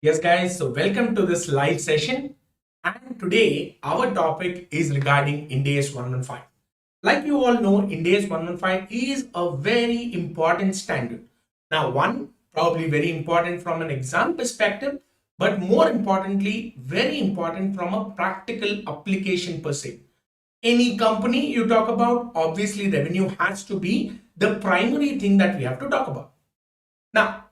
Yes, guys, so welcome to this live session. And today, our topic is regarding IND AS 115. Like you all know, IND AS 115 is a very important standard. Now, one, probably very important from an exam perspective, but more importantly, very important from a practical application per se. Any company you talk about, obviously, revenue has to be the primary thing that we have to talk about. Now,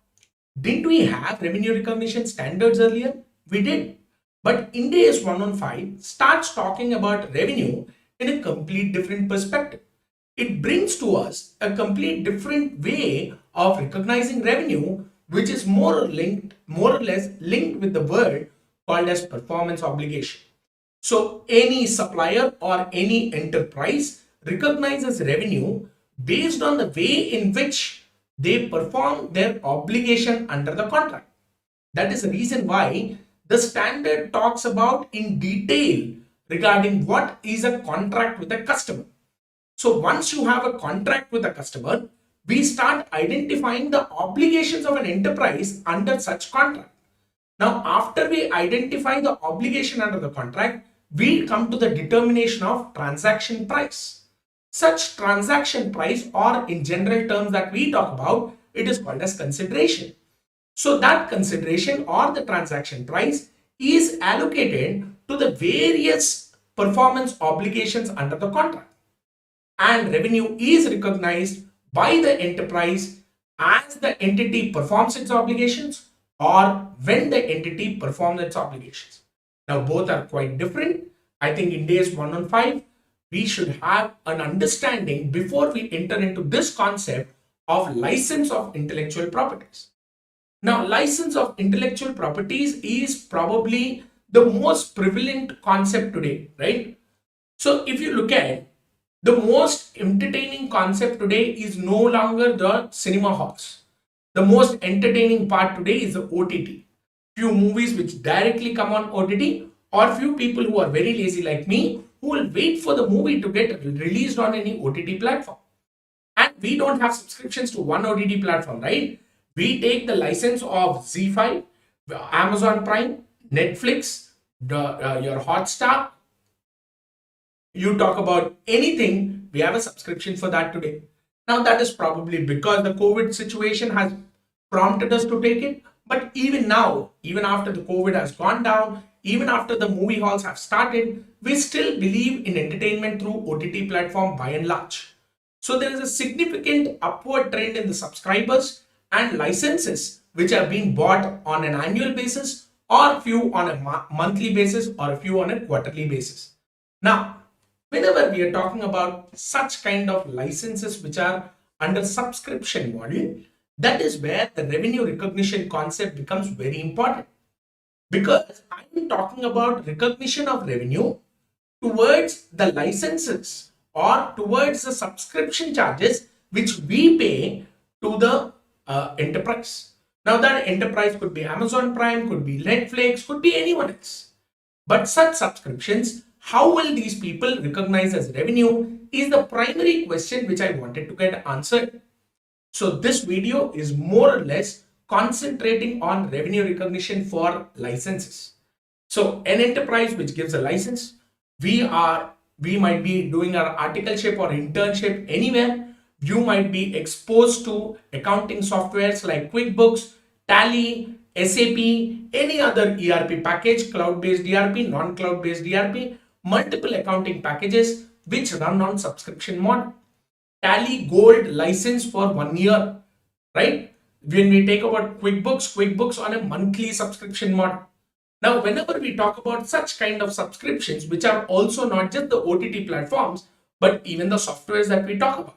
didn't we have revenue recognition standards earlier? We did. But IND AS 115 starts talking about revenue in a complete different perspective. It brings to us a complete different way of recognizing revenue, which is more or less linked with the word called as performance obligation. So any supplier or any enterprise recognizes revenue based on the way in which they perform their obligation under the contract. That is the reason why the standard talks about in detail regarding what is a contract with a customer. So once you have a contract with a customer, we start identifying the obligations of an enterprise under such contract. Now, after we identify the obligation under the contract, we come to the determination of transaction price. Such transaction price, or in general terms that we talk about, it is called as consideration. So that consideration or the transaction price is allocated to the various performance obligations under the contract. And revenue is recognized by the enterprise as the entity performs its obligations or when the entity performs its obligations. Now, both are quite different. I think in days 115, we should have an understanding before we enter into this concept of license of intellectual properties. Now, license of intellectual properties is probably the most prevalent concept today, right? So, if you look at the most entertaining concept today is no longer the cinema halls. The most entertaining part today is the OTT. Few movies which directly come on OTT, or few people who are very lazy like me who will wait for the movie to get released on any OTT platform. And we don't have subscriptions to one OTT platform, right? We take the license of Z5, Amazon Prime, Netflix, your Hotstar. You talk about anything, we have a subscription for that today. Now, that is probably because the COVID situation has prompted us to take it. But even now, even after the COVID has gone down, even after the movie halls have started, we still believe in entertainment through OTT platform by and large. So there is a significant upward trend in the subscribers and licenses which are being bought on an annual basis, or a few on a monthly basis, or a few on a quarterly basis. Now, whenever we are talking about such kind of licenses which are under subscription model, that is where the revenue recognition concept becomes very important. Because I am talking about recognition of revenue towards the licenses or towards the subscription charges which we pay to the enterprise. Now, that enterprise could be Amazon Prime, could be Netflix, could be anyone else. But such subscriptions, how will these people recognize as revenue is the primary question which I wanted to get answered. So this video is more or less concentrating on revenue recognition for licenses. So an enterprise which gives a license, we might be doing our articleship or internship anywhere. You might be exposed to accounting softwares like QuickBooks, Tally, SAP, any other ERP package, cloud-based ERP, non-cloud-based ERP, multiple accounting packages which run on subscription model. Tally Gold license for 1 year, right? When we take about QuickBooks on a monthly subscription model. Now, whenever we talk about such kind of subscriptions, which are also not just the OTT platforms, but even the softwares that we talk about.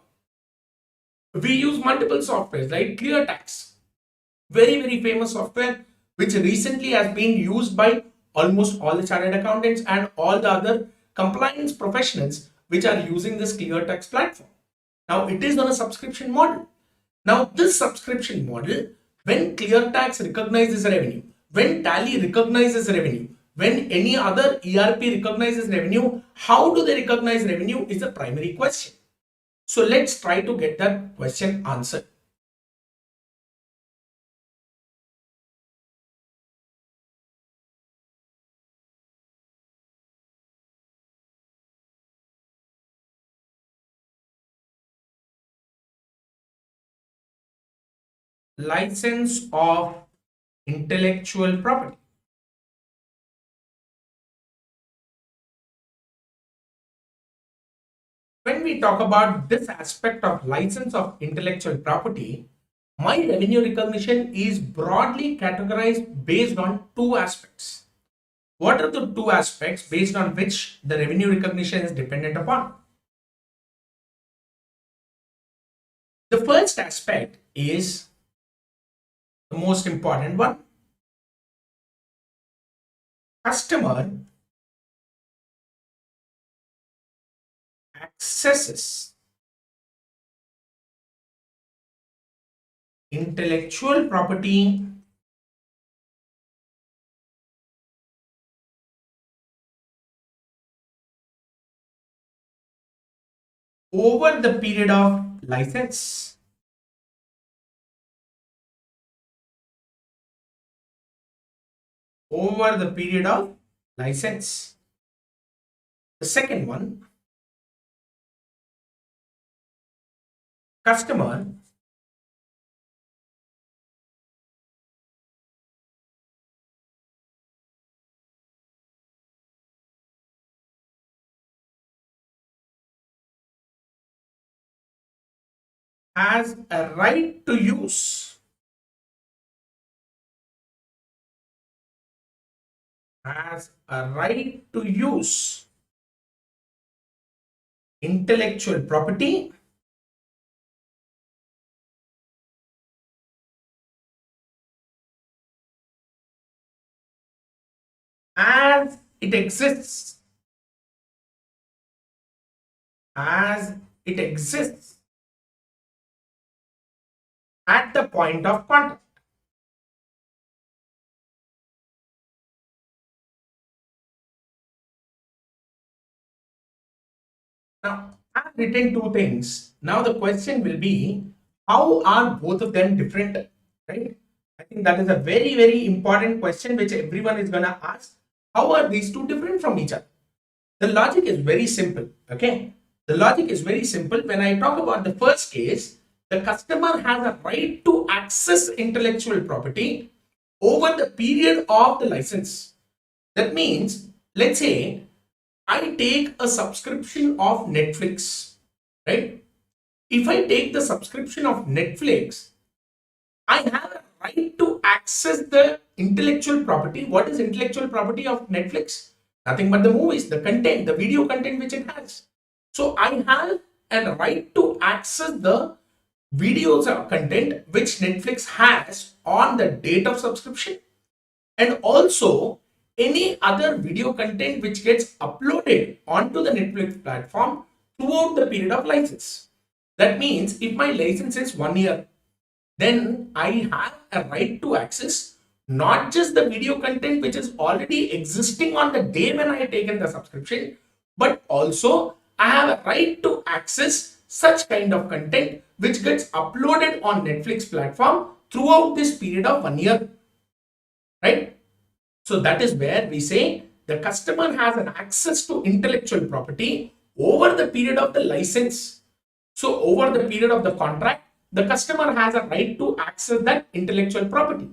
We use multiple softwares like ClearTax, very famous software, which recently has been used by almost all the chartered accountants and all the other compliance professionals which are using this ClearTax platform. Now, it is on a subscription model. Now, this subscription model, when ClearTax recognizes revenue, when Tally recognizes revenue, when any other ERP recognizes revenue, how do they recognize revenue is the primary question. So let's try to get that question answered. license of intellectual property. When we talk about this aspect of license of intellectual property, my revenue recognition is broadly categorized based on two aspects. What are the two aspects based on which the revenue recognition is dependent upon? The first aspect is the most important one. Customer accesses intellectual property over the period of license. Over the period of license. The second one, customer has a right to use intellectual property as it exists as it exists at the point of contact. Now, I've written two things. Now the question will be, how are both of them different? Right? I think that is a very, very important question which everyone is going to ask. How are these two different from each other? The logic is very simple. Okay. The logic is very simple. When I talk about the first case, the customer has a right to access intellectual property over the period of the license. That means, let's say I take a subscription of Netflix, right? If I take the subscription of Netflix, I have a right to access the intellectual property. What is intellectual property of Netflix? Nothing but the movies, the content, the video content which it has. So I have a right to access the videos or content which Netflix has on the date of subscription, and also any other video content which gets uploaded onto the Netflix platform throughout the period of license. That means if my license is 1 year, then I have a right to access not just the video content which is already existing on the day when I have taken the subscription, but also I have a right to access such kind of content which gets uploaded on Netflix platform throughout this period of 1 year, right? So that is where we say the customer has an access to intellectual property over the period of the license. So over the period of the contract, the customer has a right to access that intellectual property.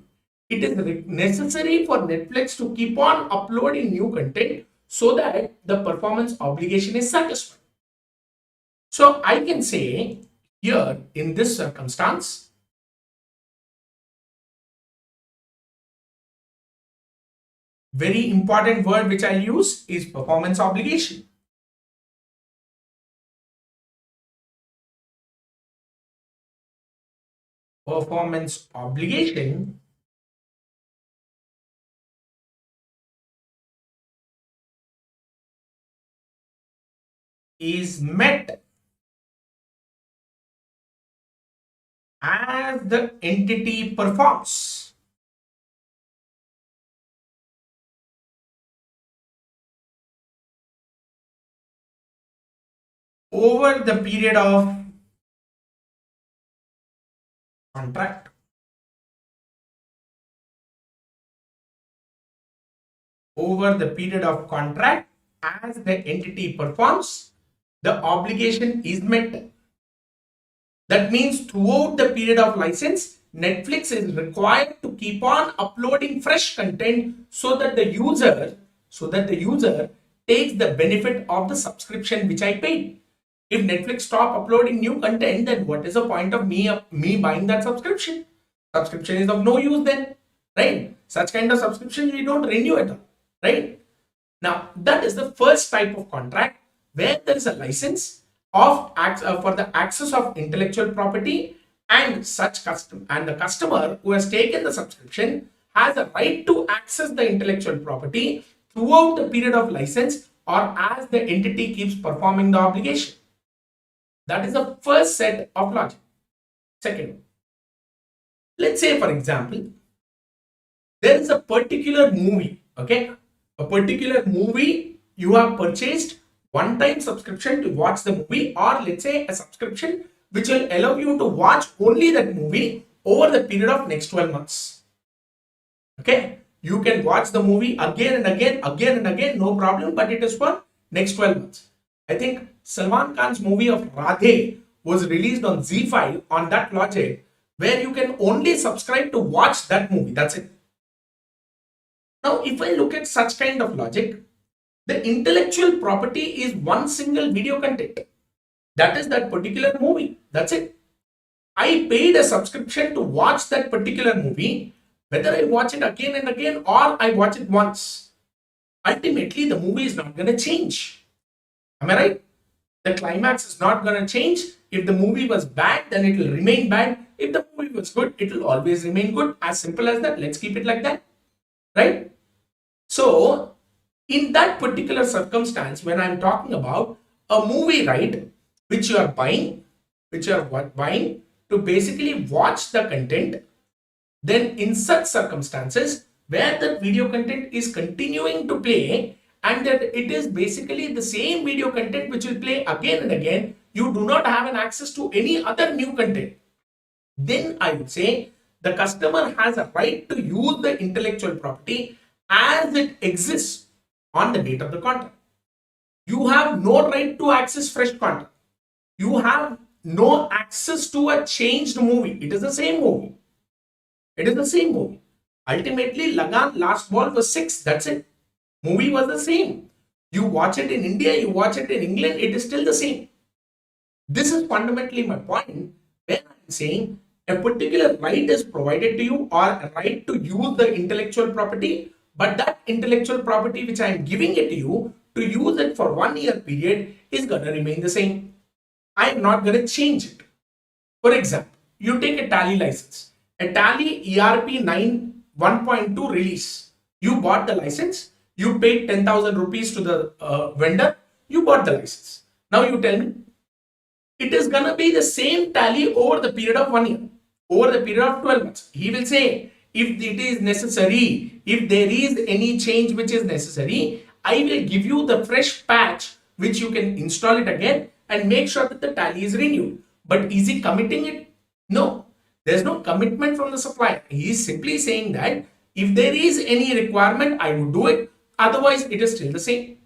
It is necessary for Netflix to keep on uploading new content so that the performance obligation is satisfied. So I can say here in this circumstance, very important word which I'll use is performance obligation. Performance obligation is met as the entity performs. Over the period of contract. Over the period of contract, as the entity performs, the obligation is met. That means throughout the period of license, Netflix is required to keep on uploading fresh content so that the user takes the benefit of the subscription which I paid. If Netflix stop uploading new content, then what is the point of me buying that subscription? Subscription is of no use then, right? Such kind of subscription we don't renew at all, right? Now that is the first type of contract where there is a license for the access of intellectual property, and the customer who has taken the subscription has a right to access the intellectual property throughout the period of license or as the entity keeps performing the obligation. That is the first set of logic. Second, let's say for example, there is a particular movie, okay? A particular movie you have purchased one-time subscription to watch the movie, or let's say a subscription which will allow you to watch only that movie over the period of next 12 months. Okay? You can watch the movie again and again, no problem, but it is for next 12 months. I think Salman Khan's movie of Radhe was released on Z5 on that logic, where you can only subscribe to watch that movie. That's it. Now, if I look at such kind of logic, the intellectual property is one single video content. That is that particular movie. That's it. I paid a subscription to watch that particular movie, whether I watch it again and again or I watch it once. Ultimately, the movie is not going to change. Am I right? The climax is not going to change. If the movie was bad, then it will remain bad. If the movie was good, it will always remain good. As simple as that. Let's keep it like that. Right? So, in that particular circumstance, when I'm talking about a movie right, which you are buying to basically watch the content, then in such circumstances where that video content is continuing to play and that it is basically the same video content which will play again and again, you do not have an access to any other new content, then I would say the customer has a right to use the intellectual property as it exists on the date of the contract. You have no right to access fresh content. You have no access to a changed movie. It is the same movie. It is the same movie. Ultimately, Lagan Last Ball was 6. That's it. Movie was the same. You watch it in India, you watch it in England, it is still the same. This is fundamentally my point when I'm saying a particular right is provided to you or a right to use the intellectual property, but that intellectual property which I am giving it to you to use it for 1 year period is going to remain the same. I am not going to change it. For example, you take a Tally license, a Tally ERP 9 1.2 release. You bought the license, you paid 10,000 rupees to the vendor, you bought the license. Now you tell me, it is going to be the same Tally over the period of 1 year, over the period of 12 months. He will say, if it is necessary, if there is any change which is necessary, I will give you the fresh patch which you can install it again and make sure that the Tally is renewed. But is he committing it? No. There's no commitment from the supplier. He is simply saying that if there is any requirement, I would do it. Otherwise, it is still the same.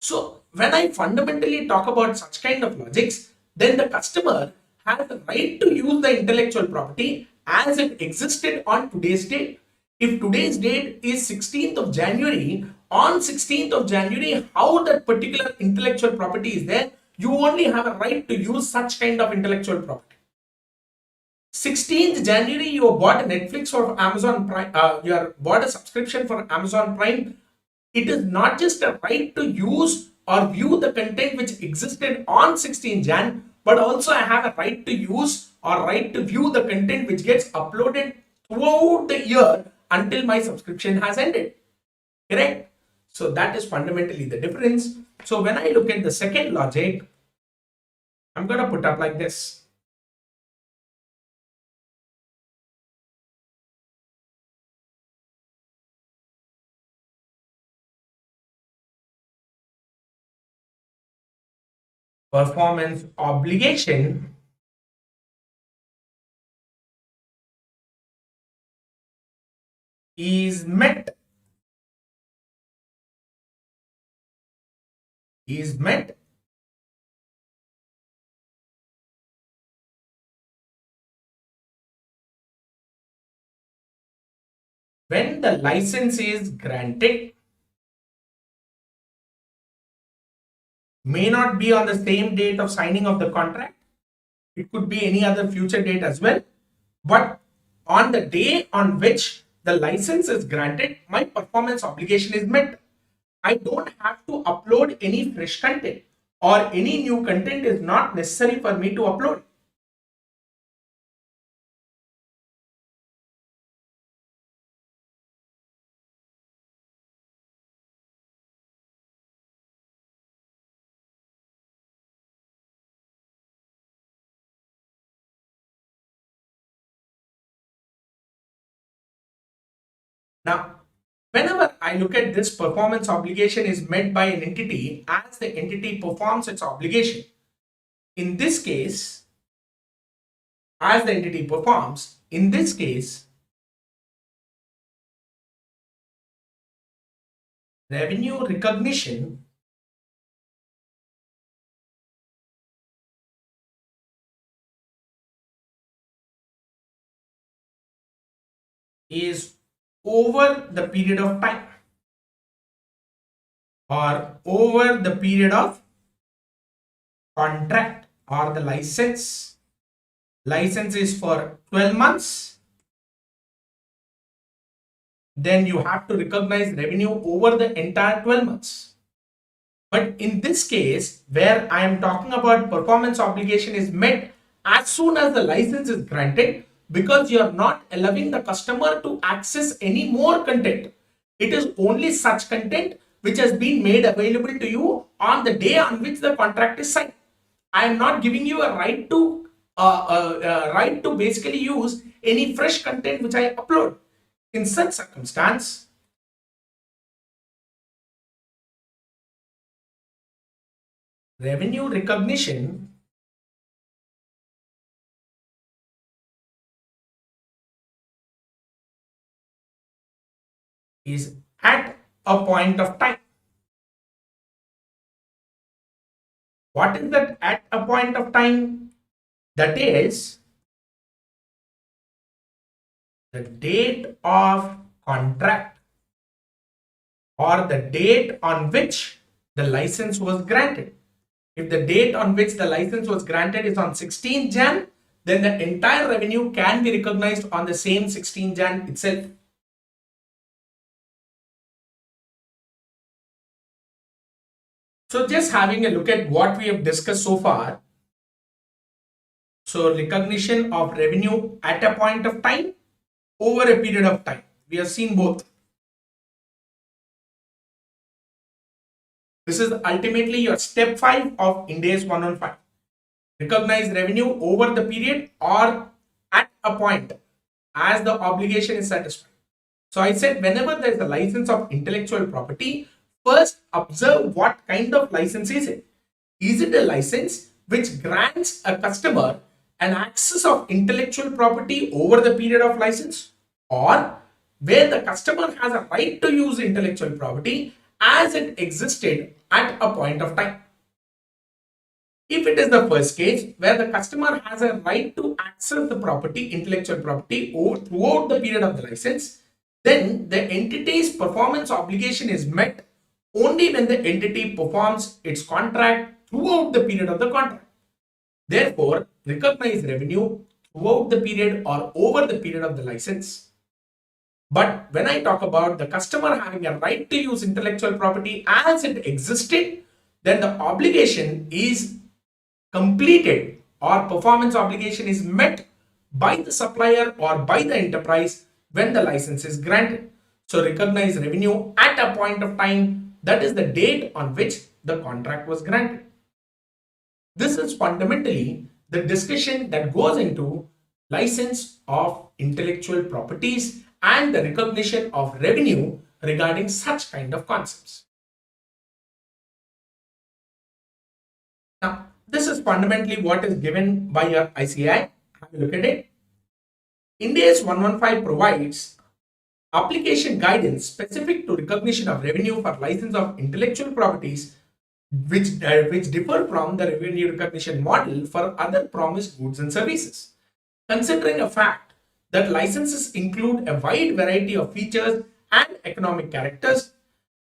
So, when I fundamentally talk about such kind of logics, then the customer has the right to use the intellectual property as it existed on today's date. If today's date is 16th of January, on 16th of January, how that particular intellectual property is there, you only have a right to use such kind of intellectual property. 16th January, you bought a Netflix or Amazon Prime, you bought a subscription for Amazon Prime. It is not just a right to use or view the content which existed on 16th Jan, but also I have a right to use or right to view the content which gets uploaded throughout the year until my subscription has ended. Correct? So that is fundamentally the difference. So when I look at the second logic, I'm going to put up like this. Performance obligation is met when the license is granted may not be on the same date of signing of the contract. It could be any other future date as well. But on the day on which the license is granted, my performance obligation is met. I don't have to upload any fresh content, or any new content is not necessary for me to upload. Now, whenever I look at this performance obligation is met by an entity as the entity performs its obligation, in this case, as the entity performs, in this case, revenue recognition is over the period of time, or over the period of contract or the license. License is for 12 months. Then you have to recognize revenue over the entire 12 months. But in this case, where I am talking about performance obligation is met as soon as the license is granted, because you are not allowing the customer to access any more content. It is only such content which has been made available to you on the day on which the contract is signed. I am not giving you a right to basically use any fresh content which I upload. In such circumstance, revenue recognition is at a point of time. What is that at a point of time? That is the date of contract, or the date on which the license was granted. If the date on which the license was granted is on 16 Jan, then the entire revenue can be recognized on the same 16 Jan itself. So just having a look at what we have discussed so far. So recognition of revenue at a point of time, over a period of time. We have seen both. This is ultimately your step 5 of IND AS 115. Recognize revenue over the period or at a point as the obligation is satisfied. So I said whenever there is a license of intellectual property, first observe what kind of license is it. Is it a license which grants a customer an access of intellectual property over the period of license, or where the customer has a right to use intellectual property as it existed at a point of time? If it is the first case, where the customer has a right to access the property, intellectual property, throughout the period of the license, then the entity's performance obligation is met only when the entity performs its contract throughout the period of the contract. Therefore, recognize revenue throughout the period or over the period of the license. But when I talk about the customer having a right to use intellectual property as it existed, then the obligation is completed, or performance obligation is met by the supplier or by the enterprise when the license is granted. So recognize revenue at a point of time, that is the date on which the contract was granted. This is fundamentally the discussion that goes into license of intellectual properties and the recognition of revenue regarding such kind of concepts. Now, this is fundamentally what is given by your ICAI. Have a look at it. IND AS 115 provides application guidance specific to recognition of revenue for license of intellectual properties which differ from the revenue recognition model for other promised goods and services. Considering a fact that licenses include a wide variety of features and economic characters.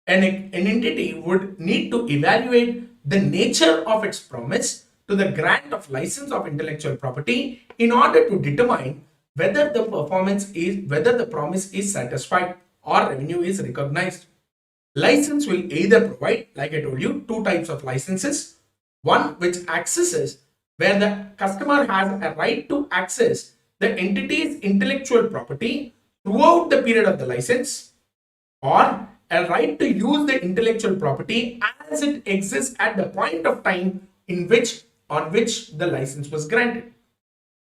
An entity would need to evaluate the nature of its promise to the grant of license of intellectual property in order to determine whether the promise is satisfied or revenue is recognized. License will either provide, like I told you, two types of licenses. One which accesses where the customer has a right to access the entity's intellectual property throughout the period of the license, or a right to use the intellectual property as it exists at the point of time on which the license was granted.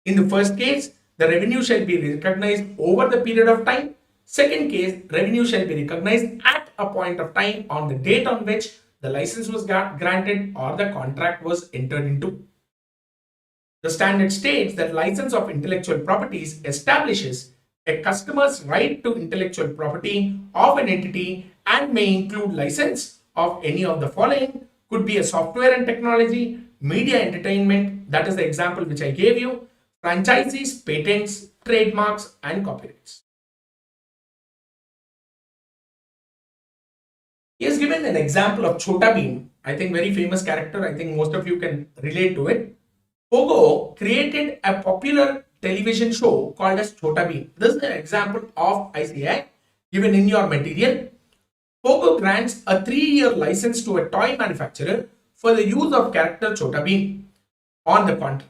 In the first case, the revenue shall be recognized over the period of time. Second case, revenue shall be recognized at a point of time on the date on which the license was granted or the contract was entered into. The standard states that license of intellectual properties establishes a customer's right to intellectual property of an entity and may include license of any of the following. Could be a software and technology, media entertainment, that is the example which I gave you, franchises, patents, trademarks, and copyrights. He has given an example of Chota Bheem, I think very famous character. I think most of you can relate to it. Pogo created a popular television show called as Chota Bheem. This is an example of ICAI given in your material. Pogo grants a 3-year license to a toy manufacturer for the use of character Chota Bheem.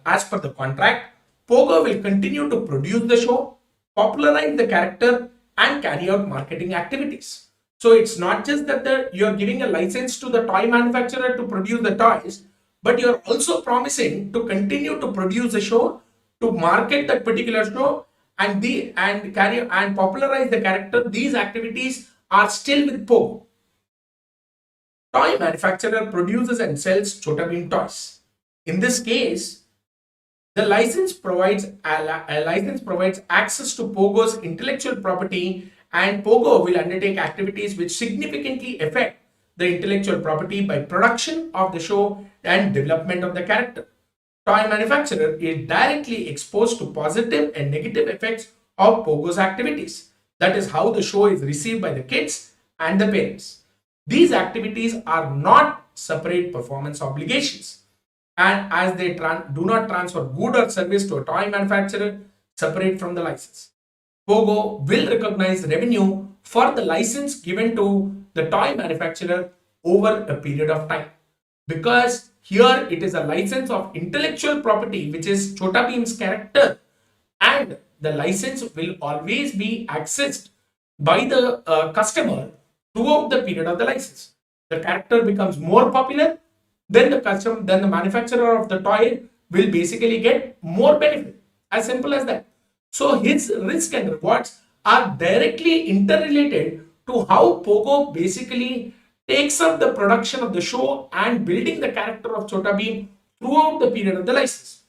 As per the contract, Pogo will continue to produce the show, popularize the character, and carry out marketing activities. So it's not just that you're giving a license to the toy manufacturer to produce the toys, but you're also promising to continue to produce the show, to market that particular show, and popularize the character. These activities are still with Pogo. Toy manufacturer produces and sells Chota Bheem toys. In this case, the license provides access to Pogo's intellectual property, and Pogo will undertake activities which significantly affect the intellectual property by production of the show and development of the character. Toy manufacturer is directly exposed to positive and negative effects of Pogo's activities. That is how the show is received by the kids and the parents. These activities are not separate performance obligations, and as they do not transfer good or service to a toy manufacturer separate from the license. Pogo will recognize revenue for the license given to the toy manufacturer over a period of time, because here it is a license of intellectual property which is Chota Bheem's character, and the license will always be accessed by the customer throughout the period of the license. The character becomes more popular, then the manufacturer of the toy will basically get more benefit. As simple as that. So his risk and rewards are directly interrelated to how Pogo basically takes up the production of the show and building the character of Chota Bheem throughout the period of the license.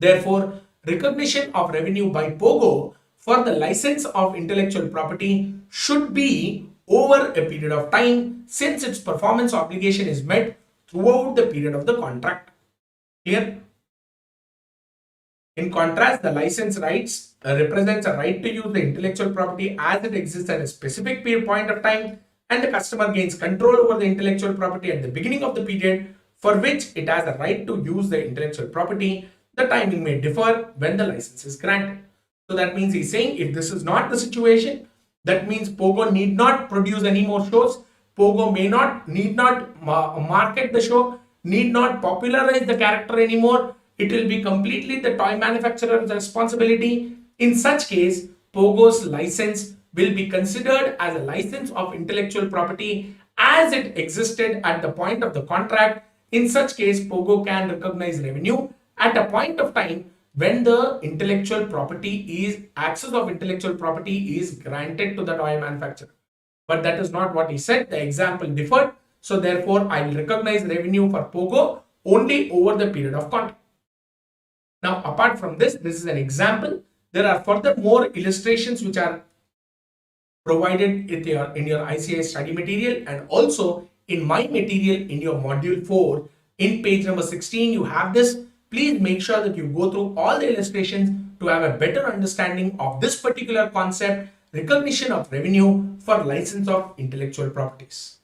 Therefore, recognition of revenue by Pogo for the license of intellectual property should be over a period of time, since its performance obligation is met throughout the period of the contract. Clear? In contrast, the license rights represents a right to use the intellectual property as it exists at a specific point of time, and the customer gains control over the intellectual property at the beginning of the period for which it has a right to use the intellectual property. The timing may differ when the license is granted. So that means he's saying if this is not the situation, that means Pogo need not produce any more shows. Pogo need not market the show, need not popularize the character anymore. It will be completely the toy manufacturer's responsibility. In such case, Pogo's license will be considered as a license of intellectual property as it existed at the point of the contract. In such case, Pogo can recognize revenue at a point of time when the intellectual property access of intellectual property is granted to the toy manufacturer. But that is not what he said. The example differed. So therefore, I will recognize revenue for Pogo only over the period of contract. Now, apart from this is an example. There are further more illustrations which are provided in your ICAI study material, and also in my material in your module 4 in page number 16. You have this. Please make sure that you go through all the illustrations to have a better understanding of this particular concept, recognition of revenue for license of intellectual properties.